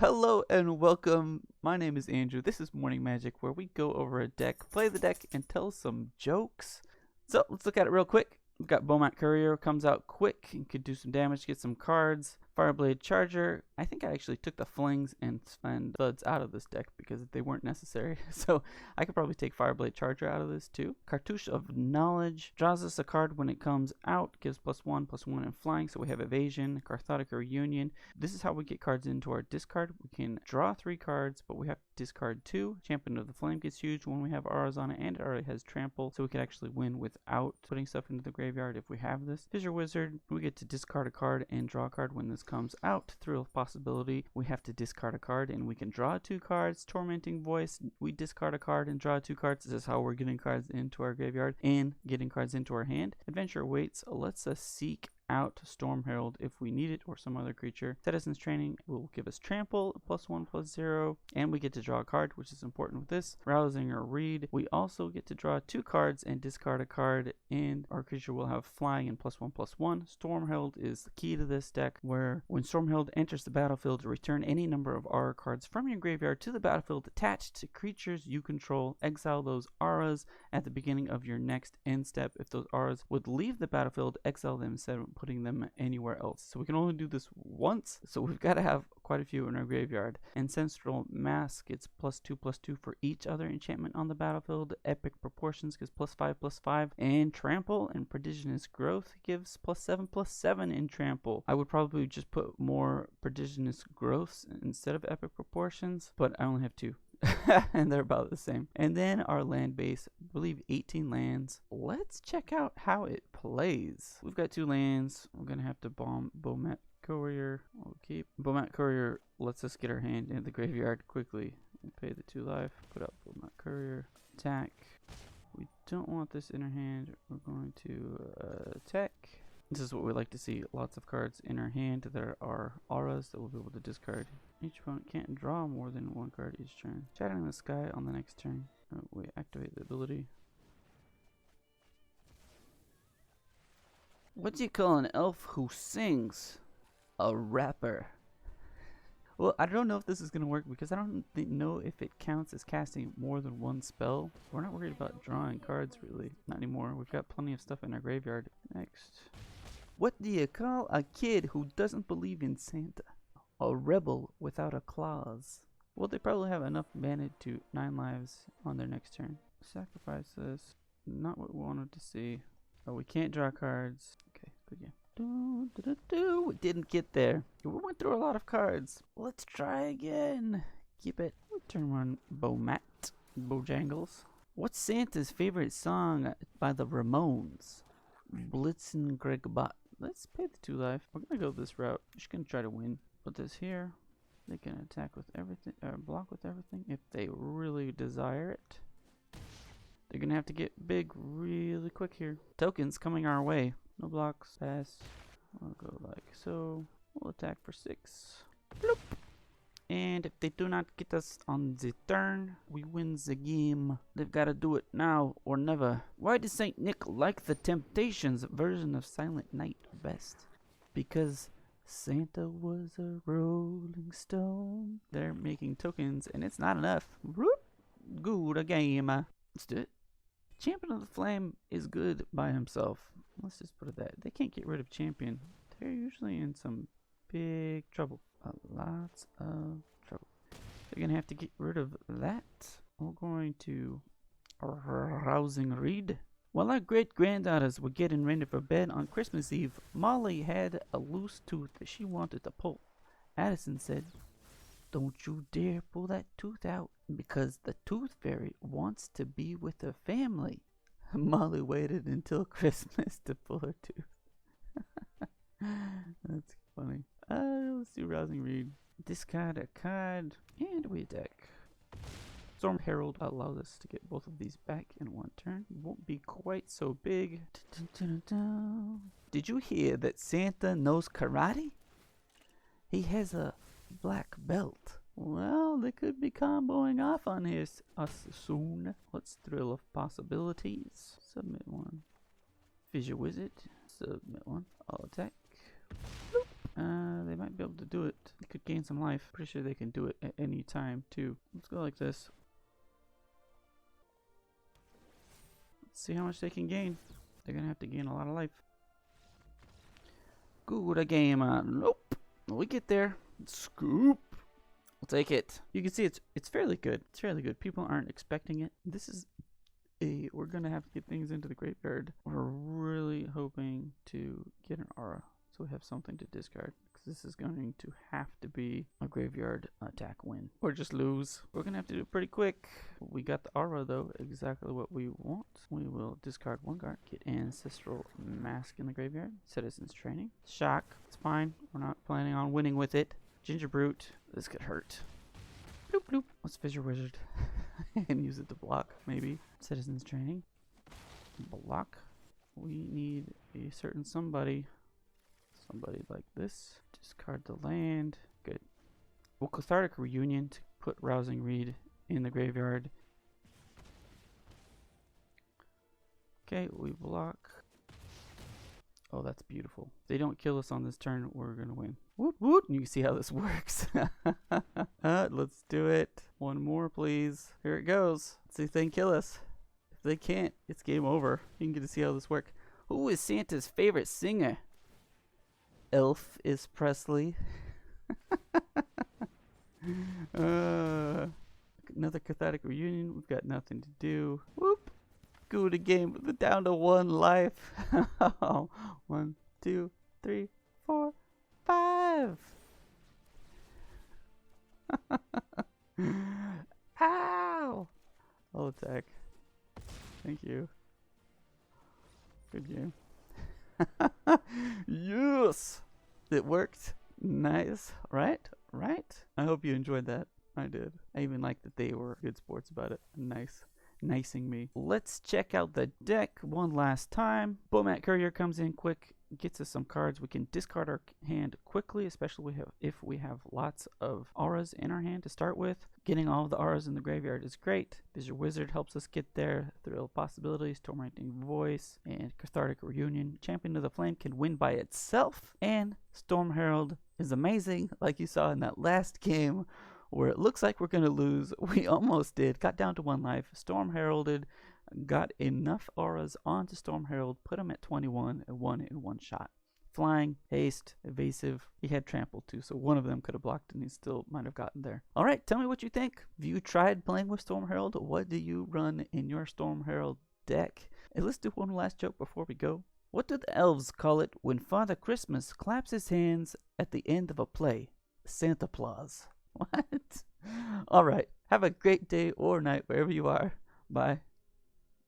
Hello and welcome. My name is Andrew. This is Morning Magic, where we go over a deck, play the deck, and tell some jokes. So let's look at it real quick. We've got Beaumont Courier, comes out quick and could do some damage, get some cards. Fireblade Charger. I think I actually took the flings and thuds out of this deck because they weren't necessary. So I could probably take Fireblade Charger out of this too. Cartouche of Knowledge. Draws us a card when it comes out. Gives +1/+1 in flying. So we have Evasion. Cathartic Reunion. This is how we get cards into our discard. We can draw 3 cards, but we have to discard 2. Champion of the Flame gets huge when we have auras on it, and it already has Trample. So we could actually win without putting stuff into the graveyard if we have this. Fissure Wizard. We get to discard a card and draw a card when this comes out. Thrill of Possibility. We have to discard a card and we can draw 2 cards. Tormenting Voice. We discard a card and draw 2 cards. This is how we're getting cards into our graveyard and getting cards into our hand. Adventure Awaits lets us seek out Storm Herald if we need it, or some other creature. Citizen's Training will give us Trample, +1/+0, and we get to draw a card, which is important with this. Rousing or Read. We also get to draw 2 cards and discard a card, and our creature will have Flying and +1/+1. Storm Herald is the key to this deck, where when Storm Herald enters the battlefield, return any number of aura cards from your graveyard to the battlefield attached to creatures you control. Exile those auras at the beginning of your next end step. If those auras would leave the battlefield, exile them instead of putting them anywhere else. So we can only do this once, so we've got to have quite a few in our graveyard. Ancestral Mask gets +2/+2 for each other enchantment on the battlefield. Epic Proportions gives +5/+5, and Trample and Prodigious Growth gives +7/+7 in Trample. I would probably just put more Prodigious Growths instead of Epic Proportions, but I only have 2. And they're about the same. And then our land base, I believe 18 lands. Let's check out how it plays. We've got 2 lands. We're gonna have to bomb Beaumont Courier. We'll keep Beaumont Courier. Lets us get our hand in the graveyard quickly. We'll pay the 2 life. Put out Beaumont Courier. Attack. We don't want this in our hand. We're going to attack. This is what we like to see. Lots of cards in our hand. There are auras that we'll be able to discard. Each opponent can't draw more than 1 card each turn. Shattering the Sky on the next turn. We activate the ability. What do you call an elf who sings? A rapper. Well, I don't know if this is going to work because I don't know if it counts as casting more than 1 spell. We're not worried about drawing cards really. Not anymore. We've got plenty of stuff in our graveyard. Next. What do you call a kid who doesn't believe in Santa? A rebel without a clause. Well, they probably have enough mana to 9 lives on their next turn. Sacrifice this. Not what we wanted to see. Oh, we can't draw cards. Okay, good game. We didn't get there. We went through a lot of cards. Let's try again. Keep it. Turn 1 Beaumont. Bojangles. What's Santa's favorite song by the Ramones? Blitzen Gregbot. Let's pay the 2 life. We're gonna go this route. We're just gonna try to win. Put this here. They can attack with everything, or block with everything if they really desire it. They're gonna have to get big really quick here. Tokens coming our way. No blocks. Pass. I'll go like so. We'll attack for 6. Bloop. And if they do not get us on the turn, we win the game. They've got to do it now or never. Why does Saint Nick like the Temptations version of Silent Night best? Because Santa was a rolling stone. They're making tokens and it's not enough. Good game. Let's do it. Champion of the Flame is good by himself. Let's just put it that. They can't get rid of Champion. They're usually in some big trouble. Lots of trouble. They're gonna have to get rid of that. We're going to Rousing Read. While our great-granddaughters were getting ready for bed on Christmas Eve, Molly had a loose tooth that she wanted to pull. Addison said, "Don't you dare pull that tooth out, because the tooth fairy wants to be with her family." Molly waited until Christmas to pull her tooth. That's funny. Let's do Rousing Read. Discard a card, and we attack. Storm Herald allows us to get both of these back in 1 turn. Won't be quite so big. Did you hear that Santa knows karate? He has a black belt. Well, they could be comboing off on us soon. Let's Thrill of Possibilities. Submit 1. Fissure Wizard. Submit 1. I'll attack. Bloop. They might be able to do it. They could gain some life. Pretty sure they can do it at any time, too. Let's go like this. Let's see how much they can gain. They're gonna have to gain a lot of life. Good game. Nope. We get there. Scoop. We'll take it. You can see it's fairly good. It's fairly good. People aren't expecting it. This is we're gonna have to get things into the graveyard. We're really hoping to get an aura, so we have something to discard. Because this is going to have to be a graveyard attack win, or just lose. We're gonna have to do it pretty quick. We got the aura though, exactly what we want. We will discard one card, get Ancestral Mask in the graveyard. Citizens Training. Shock. It's fine. We're not planning on winning with it. Ginger Brute. This could hurt. Bloop bloop. Let's Fissure Wizard and use it to block, maybe. Citizens Training. Block. We need a certain somebody. Somebody like this. Discard the land. Good. Well, Cathartic Reunion to put Rousing Reed in the graveyard. Okay, we block. Oh, that's beautiful. If they don't kill us on this turn, we're gonna win. Woot woot! You can see how this works. Let's do it. One more, please. Here it goes. Let's see if they can kill us. If they can't, it's game over. You can get to see how this works. Who is Santa's favorite singer? Elf is Presley. Another Cathartic Reunion. We've got nothing to do. Whoop. Go to game down to 1 life. 1, 2, 3, 4, 5. Ow! I'll attack. Thank you. Good game. Yes! It worked. Nice. Right? I hope you enjoyed that. I did. I even liked that they were good sports about it. Nice. Nicing me. Let's check out the deck one last time. Bomat Courier comes in quick, gets us some cards. We can discard our hand quickly, especially if we have lots of auras in our hand to start with. Getting all of the auras in the graveyard is great. Fissure Wizard helps us get there. Thrill Possibilities, Tormenting Voice, and Cathartic Reunion. Champion of the Flame can win by itself. And Storm Herald is amazing, like you saw in that last game, where it looks like we're going to lose. We almost did. Got down to 1 life. Storm Heralded. Got enough auras onto Storm Herald. Put him at 21 and won in 1 shot. Flying, haste, evasive. He had trample too, so one of them could have blocked and he still might have gotten there. Alright, tell me what you think. Have you tried playing with Storm Herald? What do you run in your Storm Herald deck? And let's do one last joke before we go. What do the elves call it when Father Christmas claps his hands at the end of a play? Santa Claus. What? Alright, have a great day or night wherever you are. Bye.